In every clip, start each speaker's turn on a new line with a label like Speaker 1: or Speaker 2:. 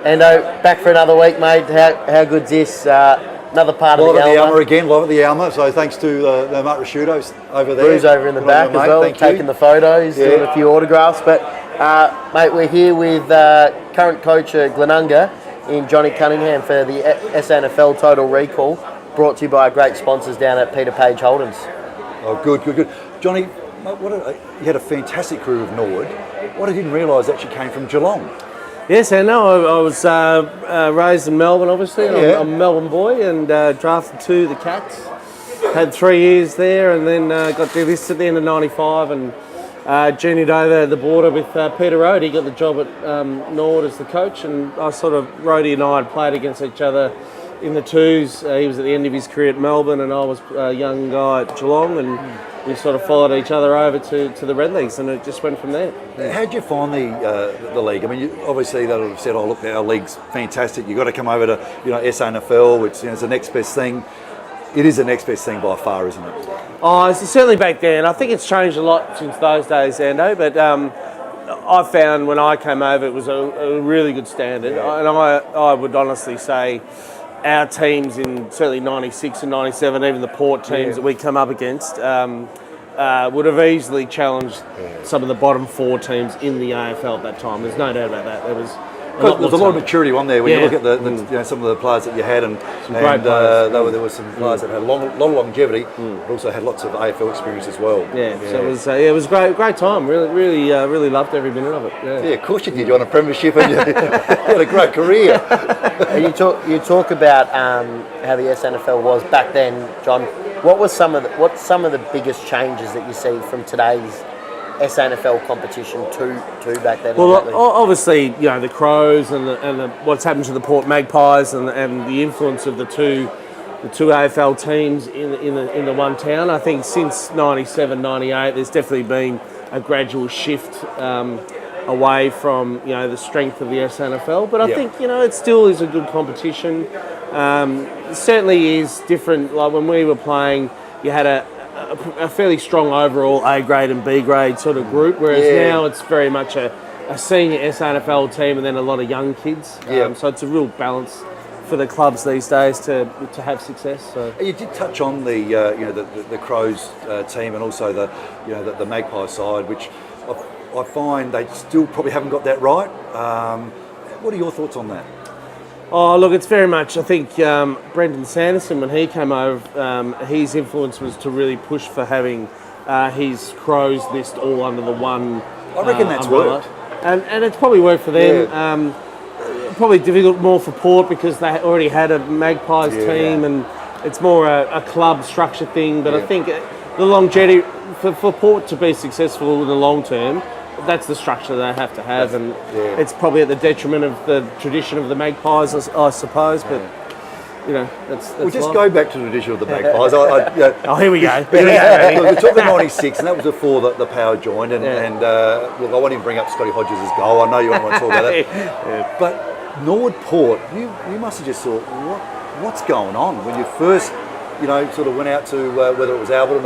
Speaker 1: Endo, back for another week, mate. How good's this? Another part of the
Speaker 2: Alma again, live at the Alma. So thanks to the Mark Rasciutos over there.
Speaker 1: Bruce over in the back as well, taking the photos, doing a few autographs. But mate, we're here with current coach at Glenunga in Johnny Cunningham for the SANFL Total Recall, brought to you by our great sponsors down at Peter Page Holdens.
Speaker 2: Oh, good. Johnny, you had a fantastic career with Norwood. What I didn't realise actually came from Geelong.
Speaker 3: Yes, I know. I was raised in Melbourne, obviously. And I'm a Melbourne boy and drafted to the Cats. Had 3 years there and then got delisted at the end of '95 and journeyed over the border with Peter Rohde. He got the job at Norwood as the coach, and Rohde and I had played against each other in the twos. He was at the end of his career at Melbourne and I was a young guy at Geelong, and we sort of followed each other over to the Red Leagues, and it just went from there.
Speaker 2: How did you find the league? I mean, obviously they'll have said, "Oh, look, our league's fantastic. You've got to come over to SANFL, which is the next best thing." It is the next best thing by far, isn't it?
Speaker 3: Oh, it's certainly back then. I think it's changed a lot since those days, Ando. But I found when I came over, it was a really good standard, and I would honestly say our teams in certainly '96 and '97, even the Port teams that we come up against, would have easily challenged some of the bottom four teams in the AFL at that time. There's no doubt about that. There was a
Speaker 2: lot of maturity on there when you look at some of the players that you had, and there were some players that had a lot of longevity, but also had lots of AFL experience as well.
Speaker 3: So it was a great time. Really loved every minute of it.
Speaker 2: Yeah, of course you did. You're on a premiership and you had a great career.
Speaker 1: You talk about how the SANFL was back then, John. What's some of the biggest changes that you see from today's SANFL competition to back then?
Speaker 3: Well, obviously, the Crows and what's happened to the Port Magpies and the influence of the two AFL teams in the one town. I think since '97, '98, there's definitely been a gradual shift away from the strength of the SANFL. But I think it still is a good competition. It certainly is different. Like when we were playing, you had a fairly strong overall A grade and B grade sort of group, whereas now it's very much a senior SANFL team and then a lot of young kids. So it's a real balance for the clubs these days to have success. So
Speaker 2: you did touch on the Crows team and also the Magpie side, which I find they still probably haven't got that right. What are your thoughts on that?
Speaker 3: Oh, look, it's very much, I think, Brendan Sanderson, when he came over, his influence was to really push for having his Crows list all under the one
Speaker 2: I reckon that's
Speaker 3: umbrella.
Speaker 2: worked.
Speaker 3: And it's probably worked for them. Probably difficult more for Port because they already had a Magpies team and it's more a club structure thing. But I think the longevity, for Port to be successful in the long term, that's the structure they have to have, and it's probably at the detriment of the tradition of the Magpies, I suppose. But that's
Speaker 2: we'll just go back to the tradition of the Magpies.
Speaker 3: Oh, here we go.
Speaker 2: We talked about '96, and that was before the Power joined. And look, I won't even bring up Scotty Hodges' goal. I know you want to talk about that. But Norwood Port, you must have just thought, what's going on when you first sort of went out to whether it was Alberton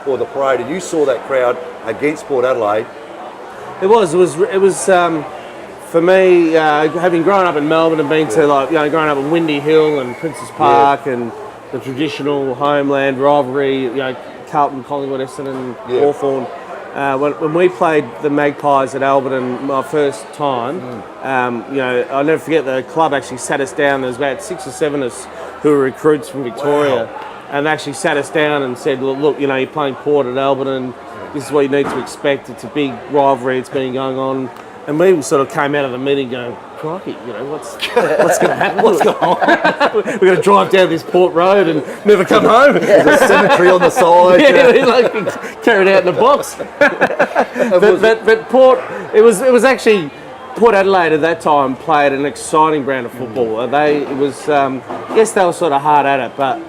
Speaker 2: or the Parade, and you saw that crowd against Port Adelaide.
Speaker 3: It was for me, having grown up in Melbourne and been to growing up in Windy Hill and Princes Park and the traditional homeland rivalry, Carlton, Collingwood, Essendon, Hawthorn. When we played the Magpies at Alberton my first time, I'll never forget the club actually sat us down. There was about 6 or 7 of us who were recruits from Victoria, and they actually sat us down and said, look, you're playing Port at Alberton. This is what you need to expect. It's a big rivalry. It's been going on. And we sort of came out of the meeting going, crikey, what's going to happen? What's going on? We're going to drive down this Port Road and never come home.
Speaker 2: There's a cemetery on the side.
Speaker 3: Carried out in a box. but Port, it was actually Port Adelaide at that time played an exciting brand of football. Yes, they were sort of hard at it, but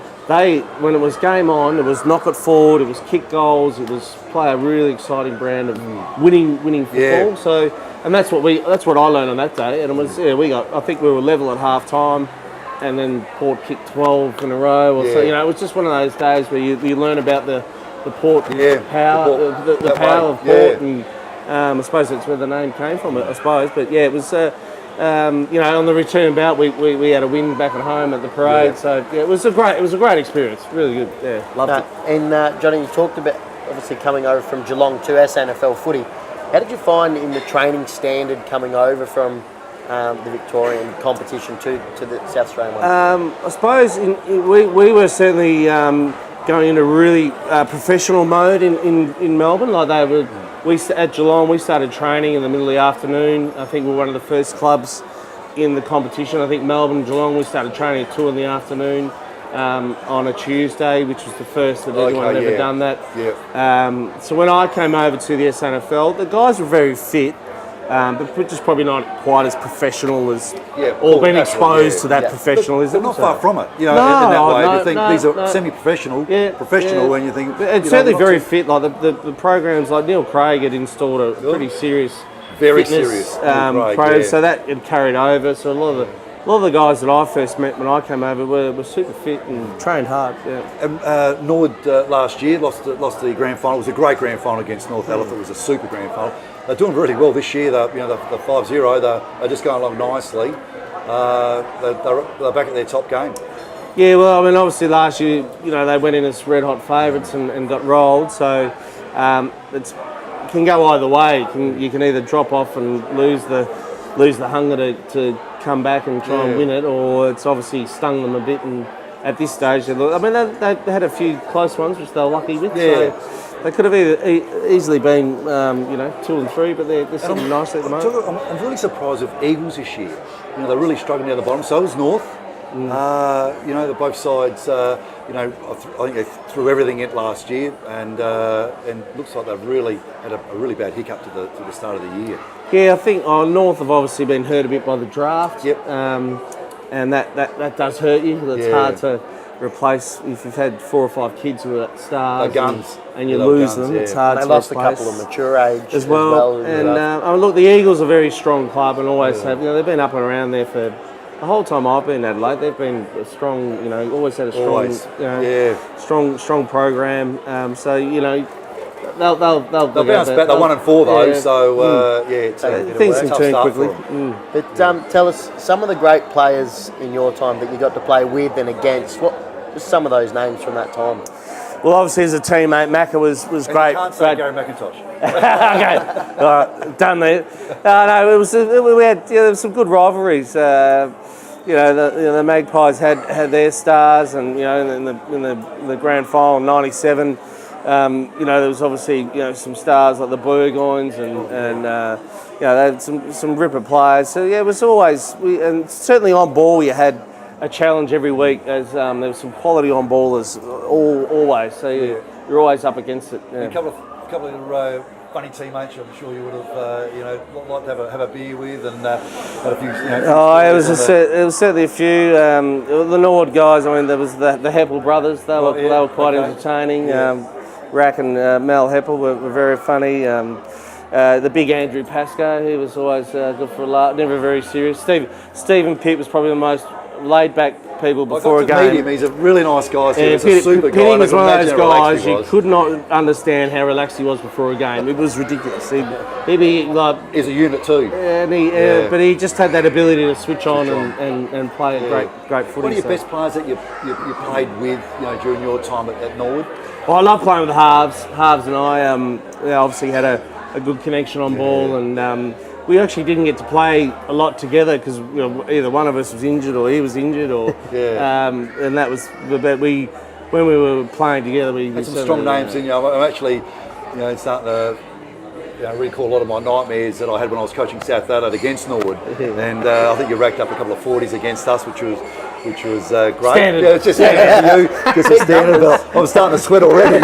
Speaker 3: when it was game on, it was knock it forward, it was kick goals, it was play a really exciting brand of winning football. So, and that's what I learned on that day. And it was I think we were level at half time, and then Port kicked 12 in a row. So it was just one of those days where you learn about the Port power, the power of Port, and I suppose that's where the name came from. I suppose, but it was. on the return bout, we had a win back at home at the parade. So it was a great experience. Really good. Yeah, loved it.
Speaker 1: And Johnny, you talked about obviously coming over from Geelong to SANFL footy. How did you find in the training standard coming over from the Victorian competition to the South Australian one?
Speaker 3: I suppose we were certainly going into really professional mode in Melbourne. Like at Geelong, we started training in the middle of the afternoon. I think we were one of the first clubs in the competition. I think Melbourne, Geelong, we started training at 2 in the afternoon on a Tuesday, which was the first that anyone had ever done that.
Speaker 2: Yeah.
Speaker 3: So when I came over to the SANFL, the guys were very fit. But just probably not quite as professional as, or been exposed to that professionalism.
Speaker 2: But not far from it, in that way. You think these are semi-professional, and you think...
Speaker 3: It's certainly very fit. Like the programs, like Neil Craig had installed a pretty serious fitness program, so that had carried over. So a lot of the guys that I first met when I came over were super fit and trained hard. Yeah.
Speaker 2: Nord last year lost the grand final. It was a great grand final against North Halifax. It was a super grand final. They're doing really well this year. The 5-0. They're just going along nicely. They're back at their top game.
Speaker 3: Yeah, well, I mean, obviously last year, they went in as red hot favourites and got rolled. So it can go either way. You can either drop off and lose the hunger to come back and try and win it, or it's obviously stung them a bit. And at this stage, they had a few close ones, which they were lucky with.
Speaker 2: Yeah.
Speaker 3: So they could have easily been, 2 and 3, but they're sitting nicely at the moment.
Speaker 2: I'm really surprised with Eagles this year. They're really struggling down the bottom. So is North. Both sides. I think they threw everything in last year, and looks like they've really had a really bad hiccup to the start of the year.
Speaker 3: Yeah, I think North have obviously been hurt a bit by the draft.
Speaker 2: Yep.
Speaker 3: And that does hurt you. It's hard to replace if you've had 4 or 5 kids who are stars and you lose them. Yeah. It's hard to replace.
Speaker 1: They lost a couple of mature age
Speaker 3: as well. And look, the Eagles are a very strong club and always have. They've been up and around there for the whole time I've been in Adelaide. They've been a strong. Always had a strong program. They'll
Speaker 2: bounce back. They're 1 and 4 though, so
Speaker 3: things can turn quickly.
Speaker 1: But tell us some of the great players in your time that you got to play with and against. Just some of those names from that time.
Speaker 3: Well, obviously as a teammate, Macca was great.
Speaker 2: You can't say Gary McIntosh.
Speaker 3: Okay, all right, done there. We had there was some good rivalries. The Magpies had their stars, and in the grand final '97. There was obviously some stars like the Burgoynes and they had some ripper players. So it was always and certainly on ball you had a challenge every week as there was some quality on ballers always. So you're always up against it. Yeah.
Speaker 2: A couple of funny teammates. I'm sure you would have liked to have a beer with and had a few.
Speaker 3: It was certainly a few. The Nord guys. I mean, there was the Heppel brothers. They were quite entertaining. Yeah. Rack and Mel Heppel were very funny. The big Andrew Pascoe, he was always good for a laugh, never very serious. Stephen Pitt was probably the most laid-back people before a game.
Speaker 2: Meet him. He's a really nice guy. He's a super guy.
Speaker 3: Pitting was one of those guys you could not understand how relaxed he was before a game. It was ridiculous. He'd be like...
Speaker 2: He's a unit too.
Speaker 3: But he just had that ability to switch on and play great footy.
Speaker 2: What are your best players that you played with during your time at Norwood?
Speaker 3: Well, I love playing with the halves. Halves and I obviously had a good connection on ball, and we actually didn't get to play a lot together because either one of us was injured or he was injured, and that was. But when we were playing together, we
Speaker 2: had some strong names in you. I'm actually, starting to recall a lot of my nightmares that I had when I was coaching South Adelaide against Norwood, and I think you racked up a couple of 40s against us, which was great.
Speaker 3: Standard.
Speaker 2: Yeah, it's just standard for you. Just a standard. I'm starting to sweat already.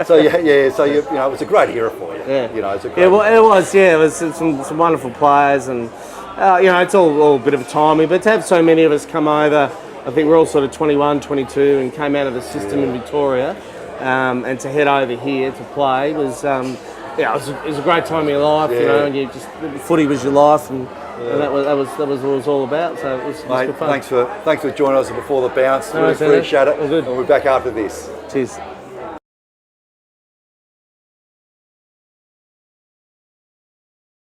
Speaker 2: So it was a great era for you.
Speaker 3: Yeah.
Speaker 2: It's a great
Speaker 3: it was some wonderful players, and it's all a bit of a timing. But to have so many of us come over, I think we're all sort of 21, 22, and came out of the system in Victoria, and to head over here to play was. It was a great time of your life, and you just footy was your life, and that was what it was all about. So it was good fun.
Speaker 2: Thanks for joining us before the bounce. Really appreciate it.
Speaker 3: All good.
Speaker 2: And we're back after this.
Speaker 3: Cheers.